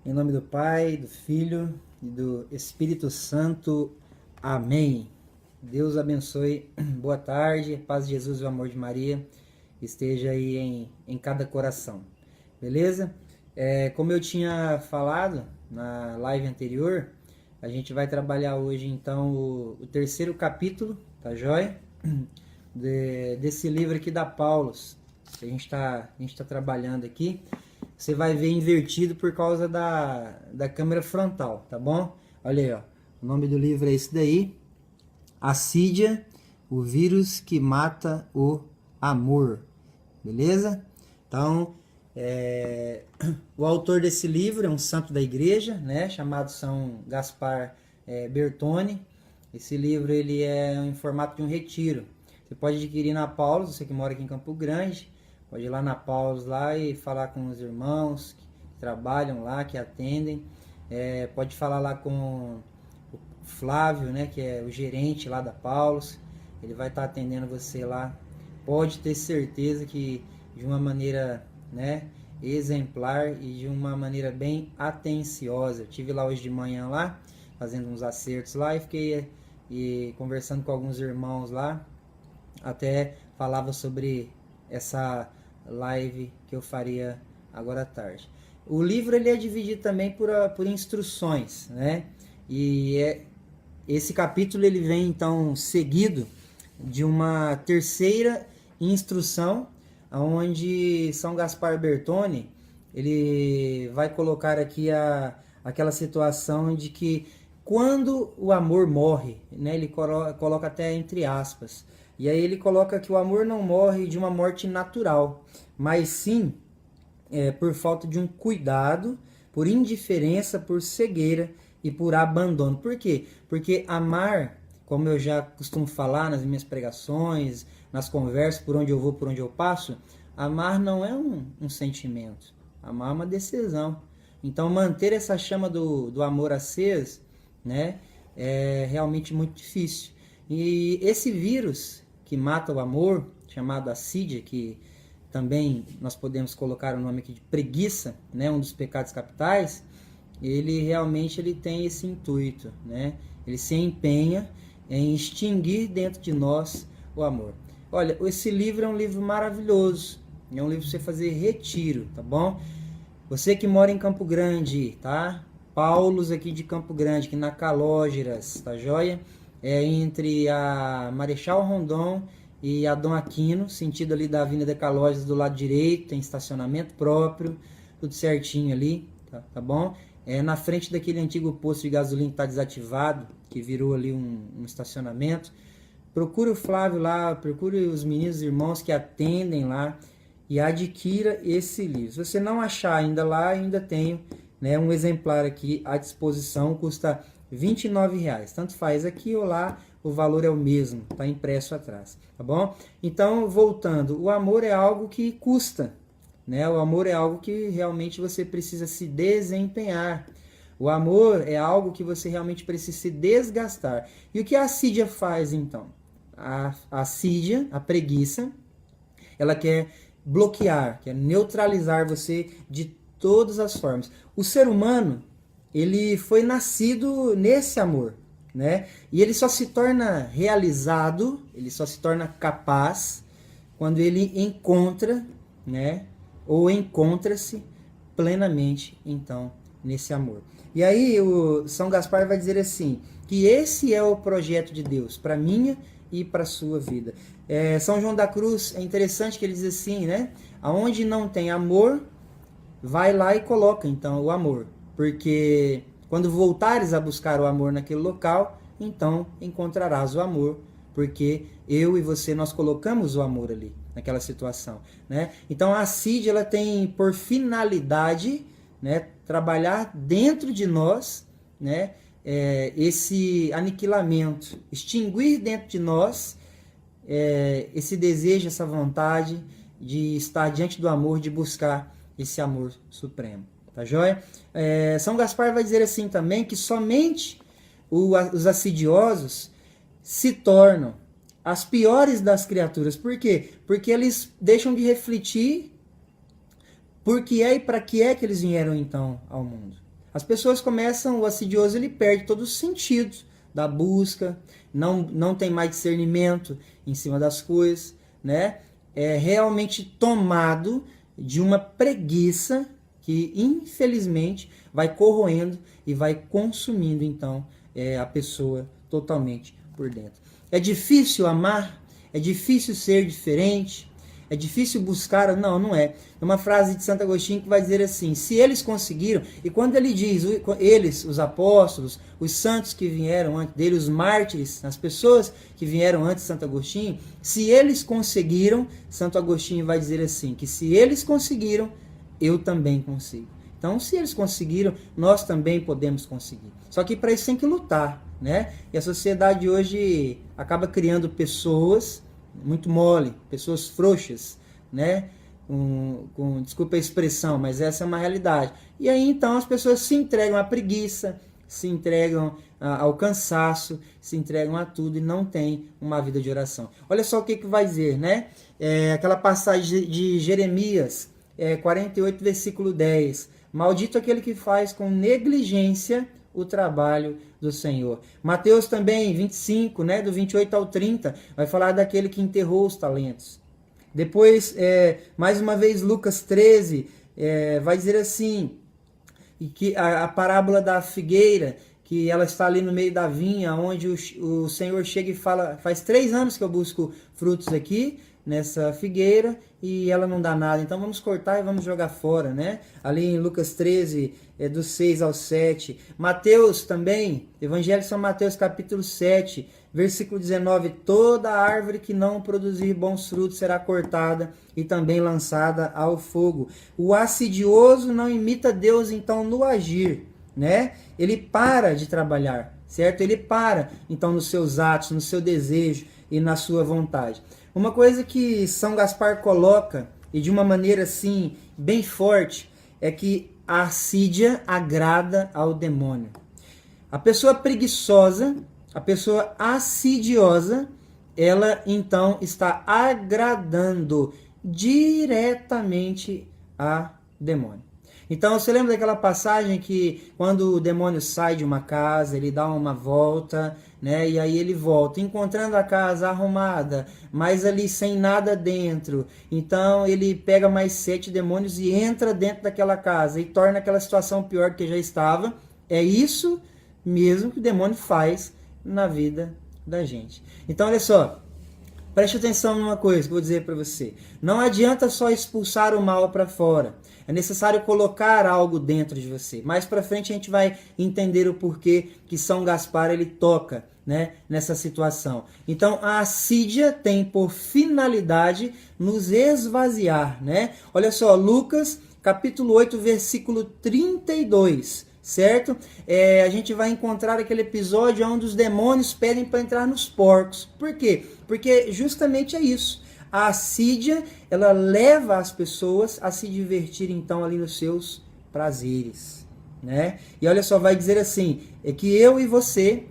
Em nome do Pai, do Filho e do Espírito Santo. Amém. Deus abençoe. Boa tarde. Paz de Jesus e o amor de Maria esteja aí em cada coração. Beleza? Como eu tinha falado na live anterior, a gente vai trabalhar hoje então o terceiro capítulo, tá joia? Desse livro aqui da Paulus, que a gente tá trabalhando aqui. Você vai ver invertido por causa da câmera frontal, tá bom? Olha aí, ó. O nome do livro é esse daí. Assídia, o vírus que mata o amor. Beleza? Então, o autor desse livro é um santo da igreja, né? Chamado São Gaspar Bertone. Esse livro ele é em formato de um retiro. Você pode adquirir na Paulus, você que mora aqui em Campo Grande. Pode ir lá na Paulus lá e falar com os irmãos que trabalham lá, que atendem. Pode falar lá com o Flávio, né, que é o gerente lá da Paulus. Ele vai estar atendendo você lá. Pode ter certeza que de uma maneira, né, exemplar e de uma maneira bem atenciosa. Eu estive lá hoje de manhã lá, fazendo uns acertos lá e fiquei conversando com alguns irmãos lá. Até falava sobre essa live que eu faria agora à tarde. O livro ele é dividido também por instruções, né? E esse capítulo ele vem então seguido de uma terceira instrução, onde São Gaspar Bertone ele vai colocar aqui aquela situação de que quando o amor morre, né? Ele coloca até entre aspas. E aí ele coloca que o amor não morre de uma morte natural, mas sim por falta de um cuidado, por indiferença, por cegueira e por abandono. Por quê? Porque amar, como eu já costumo falar nas minhas pregações, nas conversas, por onde eu vou, por onde eu passo, amar não é um sentimento, amar é uma decisão. Então manter essa chama do amor acesa, né, é realmente muito difícil. E esse vírus que mata o amor, chamado assídia, que também nós podemos colocar o nome aqui de preguiça, né, um dos pecados capitais, ele realmente tem esse intuito, né? Ele se empenha em extinguir dentro de nós o amor. Olha, esse livro é um livro maravilhoso, é um livro para você fazer retiro, tá bom? Você que mora em Campo Grande, tá? Paulos aqui de Campo Grande, aqui na Calógeras, tá joia? Entre a Marechal Rondon e a Dom Aquino, sentido ali da Avenida Calógeras do lado direito, tem estacionamento próprio, tudo certinho ali, tá bom? Na frente daquele antigo posto de gasolina que está desativado, que virou ali um estacionamento. Procure o Flávio lá, procure os meninos e irmãos que atendem lá e adquira esse livro. Se você não achar ainda lá, ainda tenho, né, um exemplar aqui à disposição, custa R$29. Tanto faz aqui ou lá, o valor é o mesmo, está impresso atrás, tá bom? Então, voltando, o amor é algo que custa, né? O amor é algo que realmente você precisa se desempenhar. O amor é algo que você realmente precisa se desgastar. E o que a assídia faz, então? A assídia, a preguiça, ela quer bloquear, quer neutralizar você de todas as formas. O ser humano, ele foi nascido nesse amor, né? E ele só se torna realizado, ele só se torna capaz quando ele encontra, né? Ou encontra-se plenamente, então, nesse amor. E aí o São Gaspar vai dizer assim, que esse é o projeto de Deus para minha e para a sua vida. São João da Cruz, é interessante que ele diz assim, né? Aonde não tem amor, vai lá e coloca, então, o amor. Porque quando voltares a buscar o amor naquele local, então encontrarás o amor. Porque eu e você, nós colocamos o amor ali, naquela situação, né? Então a assídia, ela tem por finalidade, né, trabalhar dentro de nós, né, esse aniquilamento, extinguir dentro de nós esse desejo, essa vontade de estar diante do amor, de buscar esse amor supremo. Tá joia? São Gaspar vai dizer assim também que somente os assidiosos se tornam as piores das criaturas. Por quê? Porque eles deixam de refletir por que é e para que é que eles vieram então ao mundo. as pessoas começam, o assidioso ele perde todos os sentidos da busca, não tem mais discernimento em cima das coisas, né? É realmente tomado de uma preguiça que infelizmente vai corroendo e vai consumindo então a pessoa totalmente por dentro. É difícil amar? É difícil ser diferente? É difícil buscar? Não, não é. É uma frase de Santo Agostinho que vai dizer assim, se eles conseguiram, e quando ele diz, eles, os apóstolos, os santos que vieram antes dele, os mártires, as pessoas que vieram antes de Santo Agostinho, se eles conseguiram, Santo Agostinho vai dizer assim, que se eles conseguiram, eu também consigo. Então, se eles conseguiram, nós também podemos conseguir. Só que para isso tem que lutar, né? E a sociedade hoje acaba criando pessoas muito mole, pessoas frouxas, né? Desculpa a expressão, mas essa é uma realidade. E aí então as pessoas se entregam à preguiça, se entregam ao cansaço, se entregam a tudo e não têm uma vida de oração. Olha só o que vai dizer, né? Aquela passagem de Jeremias 48, versículo 10. Maldito aquele que faz com negligência o trabalho do Senhor. Mateus também, 25, né, do 28 ao 30, vai falar daquele que enterrou os talentos. Depois, mais uma vez, Lucas 13, vai dizer assim, que a parábola da figueira, que ela está ali no meio da vinha, onde o Senhor chega e fala, faz 3 anos que eu busco frutos aqui, nessa figueira, e ela não dá nada, então vamos cortar e vamos jogar fora, né? Ali em Lucas 13, do 6 ao 7. Mateus também, Evangelho de São Mateus, capítulo 7, versículo 19, toda árvore que não produzir bons frutos será cortada e também lançada ao fogo. O assidioso não imita Deus, então, no agir, né? Ele para de trabalhar, certo? Ele para, então, nos seus atos, no seu desejo e na sua vontade. Uma coisa que São Gaspar coloca, e de uma maneira assim, bem forte, é que a assídia agrada ao demônio. A pessoa preguiçosa, a pessoa assidiosa, ela então está agradando diretamente a demônio. Então, você lembra daquela passagem que quando o demônio sai de uma casa, ele dá uma volta, né? E aí ele volta, encontrando a casa arrumada, mas ali sem nada dentro. Então, ele pega mais 7 demônios e entra dentro daquela casa e torna aquela situação pior do que já estava. É isso mesmo que o demônio faz na vida da gente. Então, olha só. Preste atenção numa coisa que eu vou dizer para você. Não adianta só expulsar o mal para fora. É necessário colocar algo dentro de você. Mais para frente a gente vai entender o porquê que São Gaspar ele toca, né, nessa situação. Então a assídia tem por finalidade nos esvaziar, né? Olha só, Lucas capítulo 8, versículo 32. Certo? A gente vai encontrar aquele episódio onde os demônios pedem para entrar nos porcos. Por quê? Porque justamente é isso. A assídia, ela leva as pessoas a se divertir então ali nos seus prazeres, né? E olha só, vai dizer assim, é que eu e você,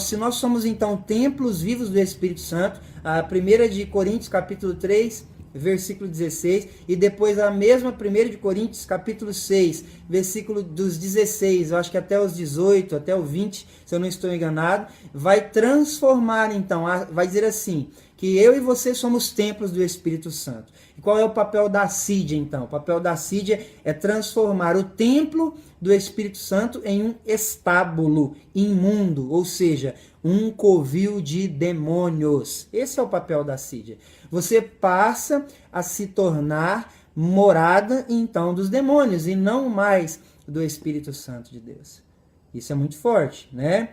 se nós somos então templos vivos do Espírito Santo, a 1 de Coríntios capítulo 3, versículo 16, e depois a mesma 1 de Coríntios, capítulo 6, versículo dos 16, eu acho que até os 18, até o 20, se eu não estou enganado, vai transformar então, vai dizer assim, que eu e você somos templos do Espírito Santo. E qual é o papel da assídia então? O papel da assídia é transformar o templo do Espírito Santo em um estábulo imundo, ou seja, um covil de demônios. Esse é o papel da assídia. Você passa a se tornar morada então dos demônios e não mais do Espírito Santo de Deus. Isso é muito forte, né?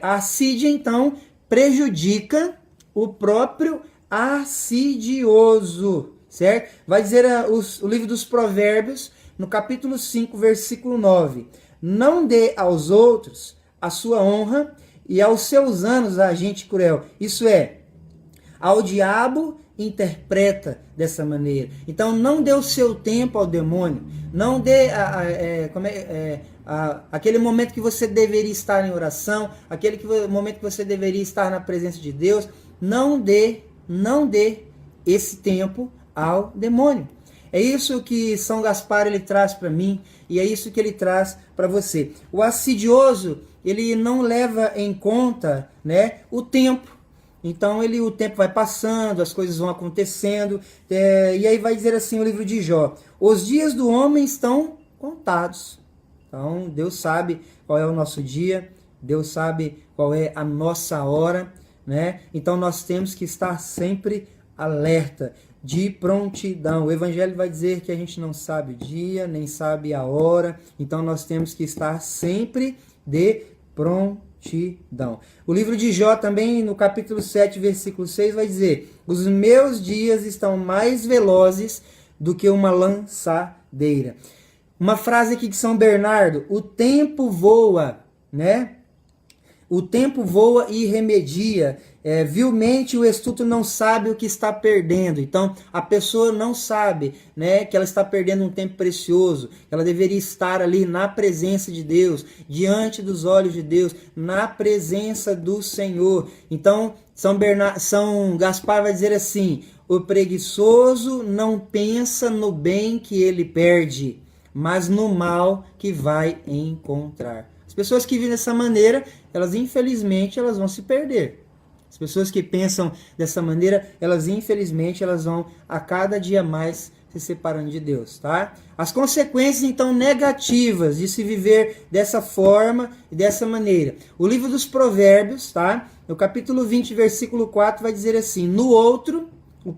A assídia então prejudica o próprio assidioso, certo? Vai dizer o livro dos Provérbios, no capítulo 5, versículo 9. Não dê aos outros a sua honra e aos seus anos a gente cruel. Isso é, ao diabo interpreta dessa maneira. Então não dê o seu tempo ao demônio. Não dê aquele momento que você deveria estar em oração, aquele momento que você deveria estar na presença de Deus. Não dê esse tempo ao demônio. É isso que São Gaspar ele traz para mim e é isso que ele traz para você. O assidioso, ele não leva em conta, né, o tempo. Então o tempo vai passando, as coisas vão acontecendo, e aí vai dizer assim o livro de Jó: os dias do homem estão contados. Então Deus sabe qual é o nosso dia, Deus sabe qual é a nossa hora, né? Então nós temos que estar sempre alerta, de prontidão. O Evangelho vai dizer que a gente não sabe o dia, nem sabe a hora, então nós temos que estar sempre de prontidão. O livro de Jó também, no capítulo 7, versículo 6, vai dizer: os meus dias estão mais velozes do que uma lançadeira. Uma frase aqui de São Bernardo: o tempo voa, né? O tempo voa e remedia. Vilmente o estulto não sabe o que está perdendo. Então a pessoa não sabe, né, que ela está perdendo um tempo precioso. Ela deveria estar ali na presença de Deus, diante dos olhos de Deus, na presença do Senhor. Então São Gaspar vai dizer assim: o preguiçoso não pensa no bem que ele perde, mas no mal que vai encontrar. As pessoas que vivem dessa maneira, elas infelizmente elas vão se perder. As pessoas que pensam dessa maneira, elas infelizmente elas vão a cada dia mais se separando de Deus, tá? As consequências então negativas de se viver dessa forma e dessa maneira. O livro dos Provérbios, tá? No capítulo 20, versículo 4 vai dizer assim: no outono, o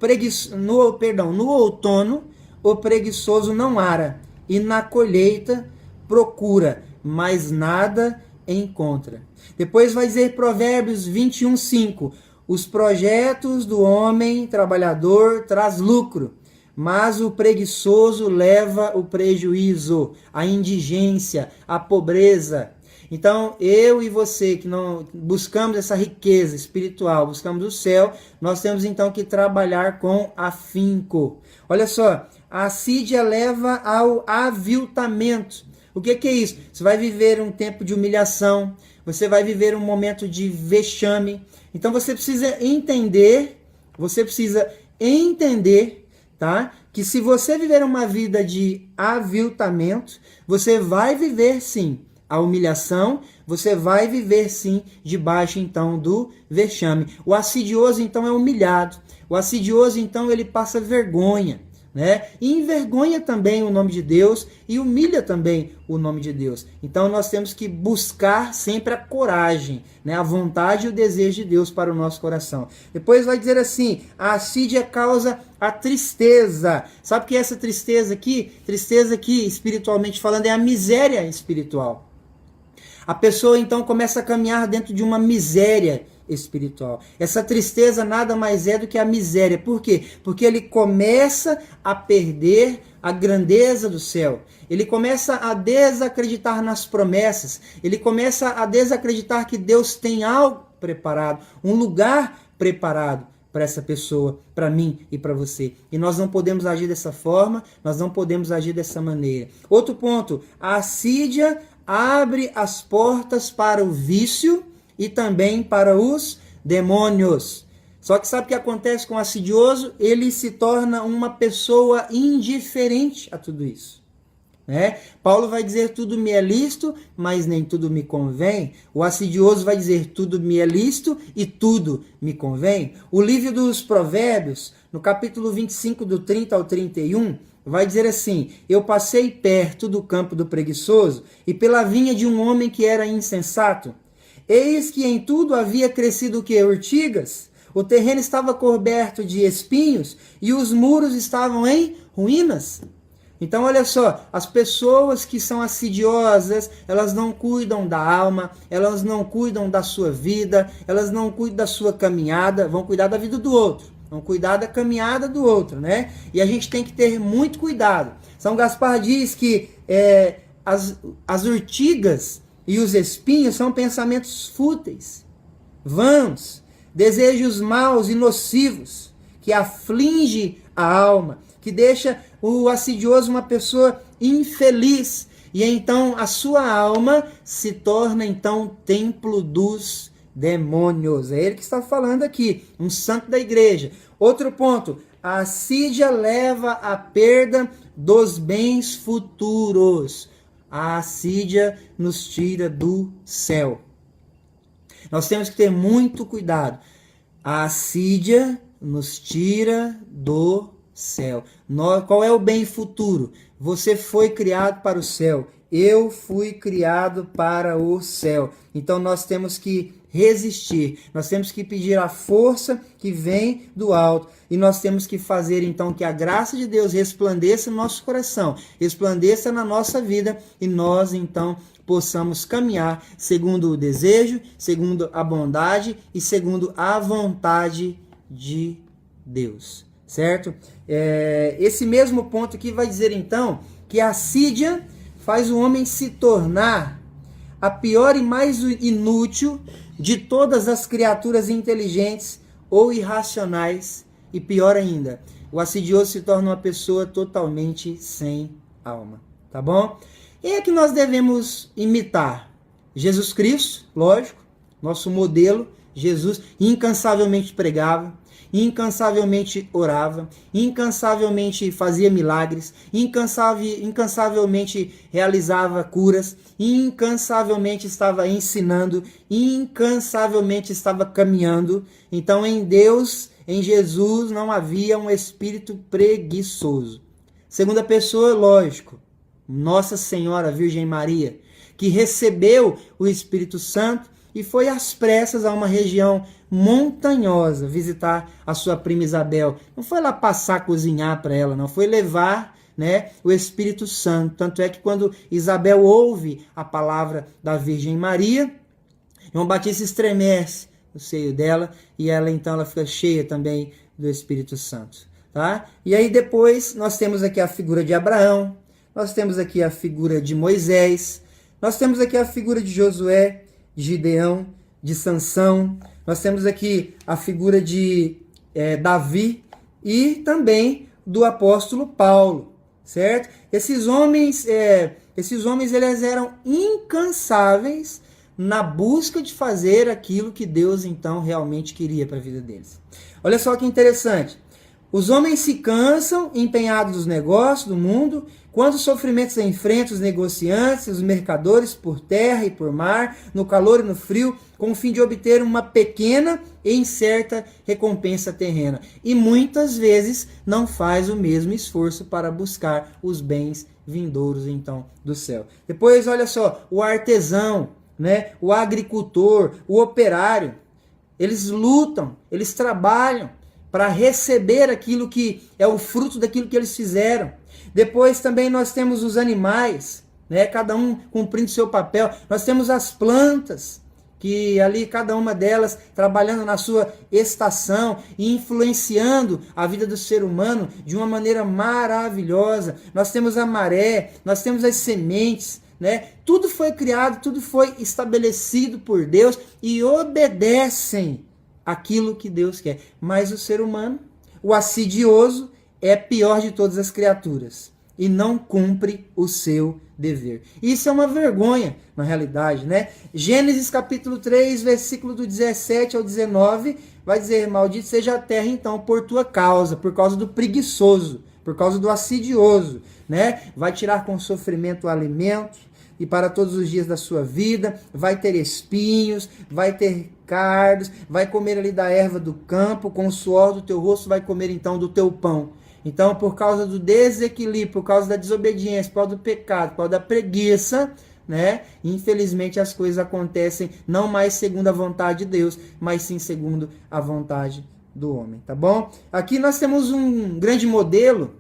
preguiçoso não ara, e na colheita procura, mas nada encontra. Depois vai dizer Provérbios 21, 5. Os projetos do homem trabalhador traz lucro, mas o preguiçoso leva o prejuízo, a indigência, a pobreza. Então, eu e você que não buscamos essa riqueza espiritual, buscamos o céu, nós temos então que trabalhar com afinco. Olha só, a assídia leva ao aviltamento. O que é isso? Você vai viver um tempo de humilhação, você vai viver um momento de vexame. Então você precisa entender, tá? Que se você viver uma vida de aviltamento, você vai viver sim a humilhação, você vai viver sim debaixo então do vexame. O assidioso então é humilhado. O assidioso então ele passa vergonha, né? E envergonha também o nome de Deus e humilha também o nome de Deus. Então nós temos que buscar sempre a coragem, né? A vontade e o desejo de Deus para o nosso coração. Depois vai dizer assim: a assídia causa a tristeza. Sabe o que é essa tristeza aqui? Tristeza aqui, espiritualmente falando, é a miséria espiritual. A pessoa então começa a caminhar dentro de uma miséria espiritual. Essa tristeza nada mais é do que a miséria. Por quê? Porque ele começa a perder a grandeza do céu. Ele começa a desacreditar nas promessas. Ele começa a desacreditar que Deus tem algo preparado, um lugar preparado para essa pessoa, para mim e para você. E nós não podemos agir dessa forma, nós não podemos agir dessa maneira. Outro ponto, a assídia abre as portas para o vício e também para os demônios. Só que sabe o que acontece com o assidioso? Ele se torna uma pessoa indiferente a tudo isso, né? Paulo vai dizer: tudo me é lícito, mas nem tudo me convém. O assidioso vai dizer: tudo me é lícito e tudo me convém. O livro dos Provérbios, no capítulo 25, do 30 ao 31, vai dizer assim: eu passei perto do campo do preguiçoso e pela vinha de um homem que era insensato. Eis que em tudo havia crescido o que? Urtigas. O terreno estava coberto de espinhos e os muros estavam em ruínas. Então olha só, as pessoas que são assidiosas, elas não cuidam da alma, elas não cuidam da sua vida, elas não cuidam da sua caminhada, vão cuidar da vida do outro, vão cuidar da caminhada do outro, né? E a gente tem que ter muito cuidado. São Gaspar diz que as urtigas e os espinhos são pensamentos fúteis, vãos, desejos maus e nocivos, que aflige a alma, que deixa o assidioso uma pessoa infeliz. E então a sua alma se torna então templo dos demônios. É ele que está falando aqui, um santo da igreja. Outro ponto, A assídia leva à perda dos bens futuros. A assídia nos tira do céu. Nós temos que ter muito cuidado. A assídia nos tira do céu. Qual é o bem futuro? Você foi criado para o céu. Eu fui criado para o céu. Então nós temos que resistir. Nós temos que pedir a força que vem do alto. E nós temos que fazer então que a graça de Deus resplandeça no nosso coração, resplandeça na nossa vida, e nós então possamos caminhar segundo o desejo, segundo a bondade e segundo a vontade de Deus. Certo? Esse mesmo ponto aqui vai dizer então que a assídia faz o homem se tornar a pior e mais inútil de todas as criaturas inteligentes ou irracionais, e pior ainda, o assidioso se torna uma pessoa totalmente sem alma, tá bom? E é que nós devemos imitar Jesus Cristo, lógico, nosso modelo. Jesus incansavelmente pregava, incansavelmente orava, incansavelmente fazia milagres, incansavelmente realizava curas, incansavelmente estava ensinando, incansavelmente estava caminhando. Então em Deus, em Jesus, não havia um espírito preguiçoso. Segunda pessoa, lógico, Nossa Senhora Virgem Maria, que recebeu o Espírito Santo e foi às pressas a uma região montanhosa visitar a sua prima Isabel. Não foi lá passar a cozinhar para ela, não. Foi levar, né, o Espírito Santo. Tanto é que quando Isabel ouve a palavra da Virgem Maria, João Batista estremece no seio dela, e ela fica cheia também do Espírito Santo. Tá? E aí depois nós temos aqui a figura de Abraão, nós temos aqui a figura de Moisés, nós temos aqui a figura de Josué, de Gideão, de Sansão, nós temos aqui a figura de Davi e também do apóstolo Paulo, certo? Esses homens eles eram incansáveis na busca de fazer aquilo que Deus então realmente queria para a vida deles. Olha só que interessante. Os homens se cansam, empenhados nos negócios do mundo, quando os sofrimentos enfrentam os negociantes, os mercadores por terra e por mar, no calor e no frio, com o fim de obter uma pequena e incerta recompensa terrena. E muitas vezes não faz o mesmo esforço para buscar os bens vindouros então do céu. Depois, olha só, o artesão, né, o agricultor, o operário, eles lutam, eles trabalham para receber aquilo que é o fruto daquilo que eles fizeram. Depois também nós temos os animais, né? Cada um cumprindo seu papel. Nós temos as plantas, que ali cada uma delas trabalhando na sua estação e influenciando a vida do ser humano de uma maneira maravilhosa. Nós temos a maré, nós temos as sementes, né? Tudo foi criado, tudo foi estabelecido por Deus e obedecem aquilo que Deus quer. Mas o ser humano, o assidioso, é pior de todas as criaturas e não cumpre o seu dever. Isso é uma vergonha, na realidade, né? Gênesis capítulo 3, versículo do 17 ao 19, vai dizer: maldito seja a terra então por tua causa, por causa do preguiçoso, por causa do assidioso, né? Vai tirar com sofrimento o alimento, e para todos os dias da sua vida, vai ter espinhos, vai ter cardos, vai comer ali da erva do campo, com o suor do teu rosto vai comer então do teu pão. Então, por causa do desequilíbrio, por causa da desobediência, por causa do pecado, por causa da preguiça, né? Infelizmente as coisas acontecem não mais segundo a vontade de Deus, mas sim segundo a vontade do homem, tá bom? Aqui nós temos um grande modelo,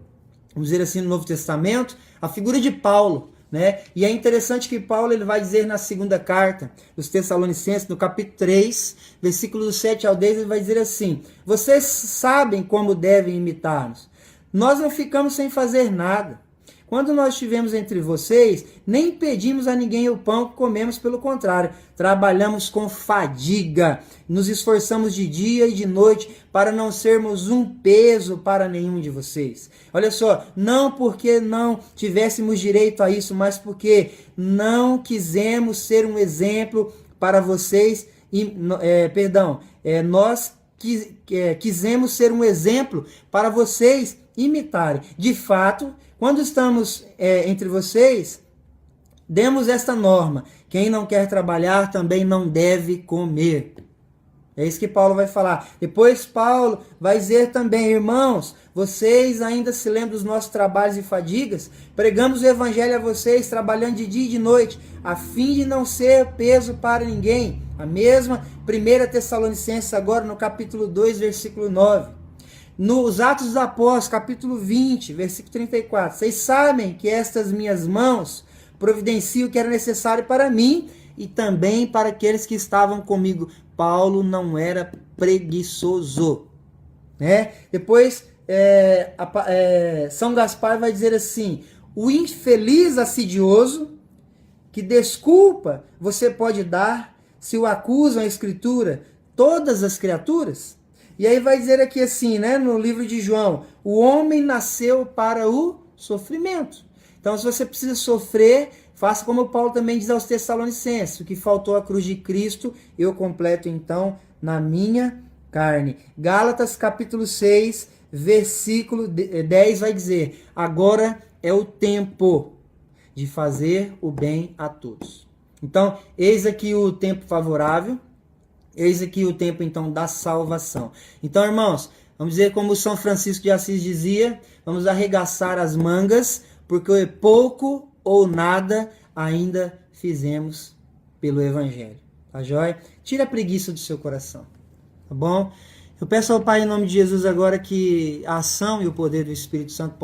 vamos dizer assim, no Novo Testamento, a figura de Paulo, né? E é interessante que Paulo ele vai dizer na segunda carta dos Tessalonicenses, no capítulo 3, versículos 7 ao 10, ele vai dizer assim: vocês sabem como devem imitar-nos. Nós não ficamos sem fazer nada. Quando nós estivemos entre vocês, nem pedimos a ninguém o pão que comemos, pelo contrário, trabalhamos com fadiga, nos esforçamos de dia e de noite para não sermos um peso para nenhum de vocês. Olha só, não porque não tivéssemos direito a isso, mas porque não quisemos ser um exemplo para vocês, nós quisemos ser um exemplo para vocês imitarem. De fato, quando estamos entre vocês, demos esta norma: quem não quer trabalhar também não deve comer. É isso que Paulo vai falar. Depois Paulo vai dizer também: irmãos, vocês ainda se lembram dos nossos trabalhos e fadigas? Pregamos o evangelho a vocês, trabalhando de dia e de noite, a fim de não ser peso para ninguém. A mesma 1 Tessalonicenses, agora no capítulo 2, versículo 9. Nos Atos dos Apóstolos, capítulo 20, versículo 34. Vocês sabem que estas minhas mãos providenciam o que era necessário para mim e também para aqueles que estavam comigo. Paulo não era preguiçoso, né? Depois, São Gaspar vai dizer assim: o infeliz assidioso, que desculpa você pode dar se o acusam a Escritura todas as criaturas? E aí vai dizer aqui assim, né, no livro de João: o homem nasceu para o sofrimento. Então, se você precisa sofrer, faça como Paulo também diz aos Tessalonicenses: o que faltou à cruz de Cristo, eu completo então na minha carne. Gálatas capítulo 6, versículo 10 vai dizer: agora é o tempo de fazer o bem a todos. Então, eis aqui o tempo favorável, eis aqui o tempo então da salvação. Então, irmãos, vamos dizer como São Francisco de Assis dizia: vamos arregaçar as mangas, porque pouco ou nada ainda fizemos pelo Evangelho. Tá joia? Tira a preguiça do seu coração. Tá bom? Eu peço ao Pai, em nome de Jesus, agora que a ação e o poder do Espírito Santo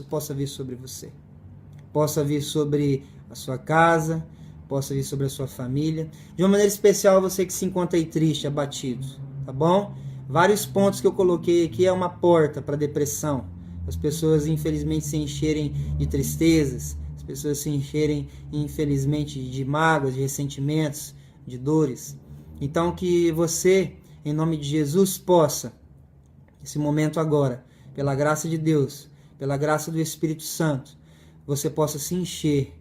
possa vir sobre você. Possa vir sobre a sua casa, possa vir sobre a sua família. De uma maneira especial, você que se encontra aí triste, abatido. Tá bom? Vários pontos que eu coloquei aqui é uma porta para depressão. As pessoas, infelizmente, se encherem de tristezas, as pessoas se encherem, infelizmente, de mágoas, de ressentimentos, de dores. Então, que você, em nome de Jesus, possa, nesse momento agora, pela graça de Deus, pela graça do Espírito Santo, você possa se encher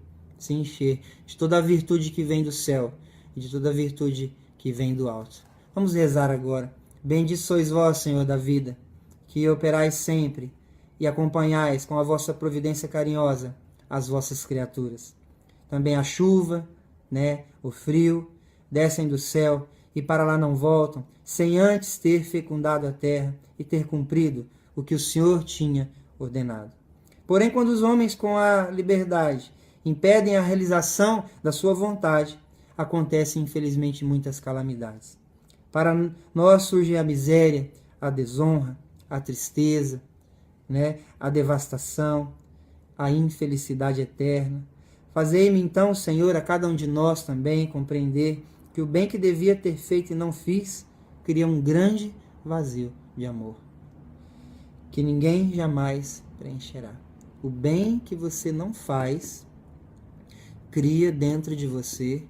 de toda a virtude que vem do céu e de toda a virtude que vem do alto. Vamos rezar agora. Bendito sois vós, Senhor da vida, que operais sempre e acompanhais com a vossa providência carinhosa as vossas criaturas. Também a chuva, né, o frio, descem do céu e para lá não voltam, sem antes ter fecundado a terra e ter cumprido o que o Senhor tinha ordenado. Porém, quando os homens com a liberdade impedem a realização da sua vontade, acontecem infelizmente muitas calamidades. Para nós surge a miséria, a desonra, a tristeza, né, a devastação, a infelicidade eterna. Fazei-me então, Senhor, a cada um de nós também compreender que o bem que devia ter feito e não fiz, cria um grande vazio de amor, que ninguém jamais preencherá. O bem que você não faz, cria dentro de você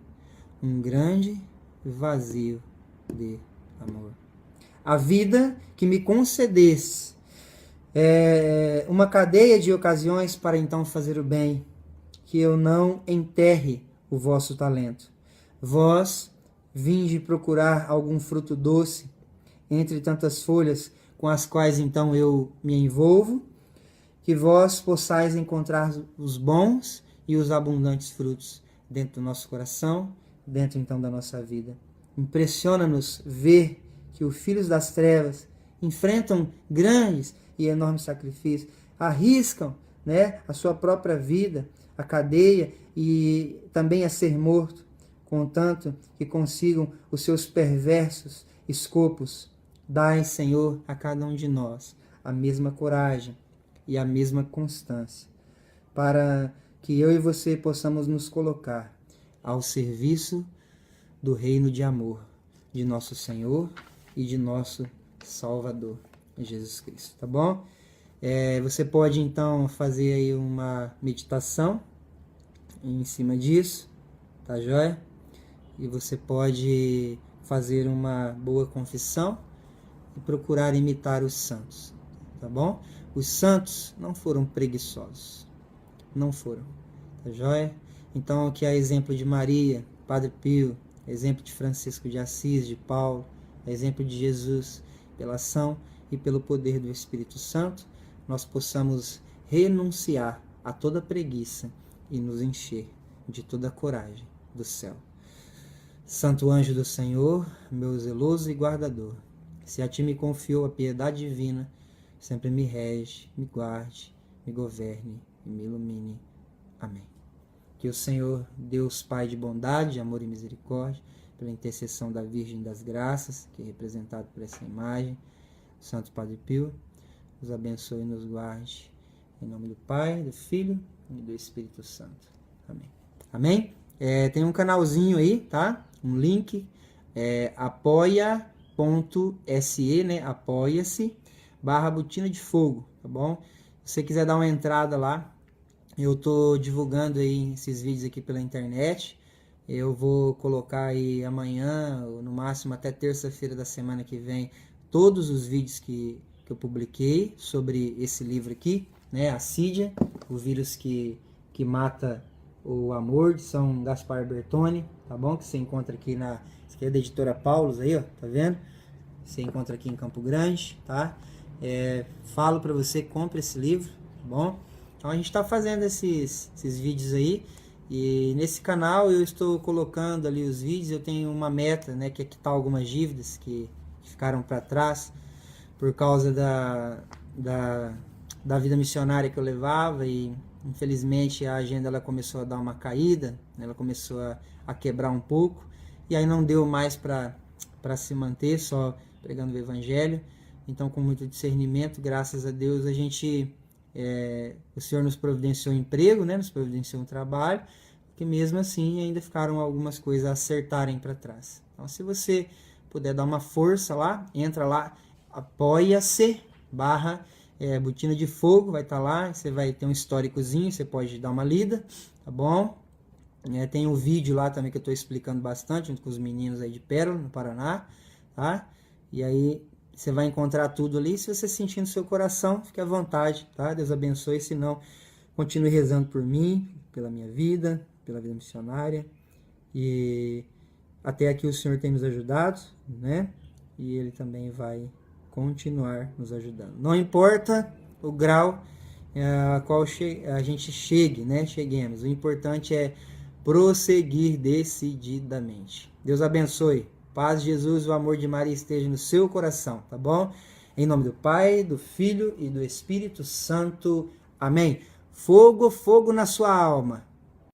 um grande vazio de amor. A vida que me concedesse uma cadeia de ocasiões para então fazer o bem, que eu não enterre o vosso talento. Vós vinde procurar algum fruto doce entre tantas folhas com as quais então eu me envolvo, que vós possais encontrar os bons e os abundantes frutos dentro do nosso coração, dentro então da nossa vida. Impressiona-nos ver que os filhos das trevas enfrentam grandes e enormes sacrifícios, arriscam, né, a sua própria vida, a cadeia e também a ser morto, contanto que consigam os seus perversos escopos. Dai, Senhor, a cada um de nós a mesma coragem e a mesma constância, para que eu e você possamos nos colocar ao serviço do reino de amor de nosso Senhor e de nosso Salvador, Jesus Cristo, tá bom? Você pode então fazer aí uma meditação em cima disso, tá joia? E você pode fazer uma boa confissão e procurar imitar os santos, tá bom? Os santos não foram preguiçosos, não foram, tá joia? Então aqui é exemplo de Maria, Padre Pio, exemplo de Francisco de Assis, de Paulo, exemplo de Jesus, pela ação e pelo poder do Espírito Santo, nós possamos renunciar a toda preguiça e nos encher de toda a coragem do céu. Santo anjo do Senhor, meu zeloso e guardador, se a ti me confiou a piedade divina, sempre me rege, me guarde, me governe e me ilumine. Amém. Que o Senhor, Deus Pai de bondade, amor e misericórdia, pela intercessão da Virgem das Graças, que é representado por essa imagem, Santo Padre Pio, nos abençoe e nos guarde. Em nome do Pai, do Filho e do Espírito Santo. Amém. Amém? Tem um canalzinho aí, tá? Um link, apoia.se, né? Apoia-se /Botina de Fogo, tá bom? Se você quiser dar uma entrada lá, eu tô divulgando aí esses vídeos aqui pela internet. Eu vou colocar aí amanhã, ou no máximo até terça-feira da semana que vem, todos os vídeos que eu publiquei sobre esse livro aqui, né? Assídia, o vírus que mata o amor, de São Gaspar Bertone, tá bom? Que você encontra aqui na esquerda da editora Paulus, aí, ó, tá vendo? Você encontra aqui em Campo Grande, tá? Falo para você, compre esse livro, tá bom? Então a gente está fazendo esses vídeos aí, e nesse canal eu estou colocando ali os vídeos. Eu tenho uma meta, né, que é quitar algumas dívidas que ficaram para trás por causa da vida missionária que eu levava, e infelizmente a agenda ela começou a dar uma caída, ela começou a quebrar um pouco, e aí não deu mais para se manter só pregando o Evangelho. Então, com muito discernimento, graças a Deus, o Senhor nos providenciou emprego, né? Nos providenciou um trabalho, que mesmo assim ainda ficaram algumas coisas a acertarem para trás. Então, se você puder dar uma força lá, entra lá, apoia-se Botina de Fogo, vai estar lá, você vai ter um históricozinho, você pode dar uma lida, tá bom? Tem um vídeo lá também que eu estou explicando bastante, junto com os meninos aí de Pérola, no Paraná, tá? E aí você vai encontrar tudo ali. Se você sentir no seu coração, fique à vontade, tá? Deus abençoe. Se não, continue rezando por mim, pela minha vida, pela vida missionária. E até aqui o Senhor tem nos ajudado, né? E Ele também vai continuar nos ajudando. Não importa o grau a qual a gente chegue, né? Cheguemos. O importante é prosseguir decididamente. Deus abençoe. Paz de Jesus, o amor de Maria esteja no seu coração, tá bom? Em nome do Pai, do Filho e do Espírito Santo. Amém. Fogo, fogo na sua alma.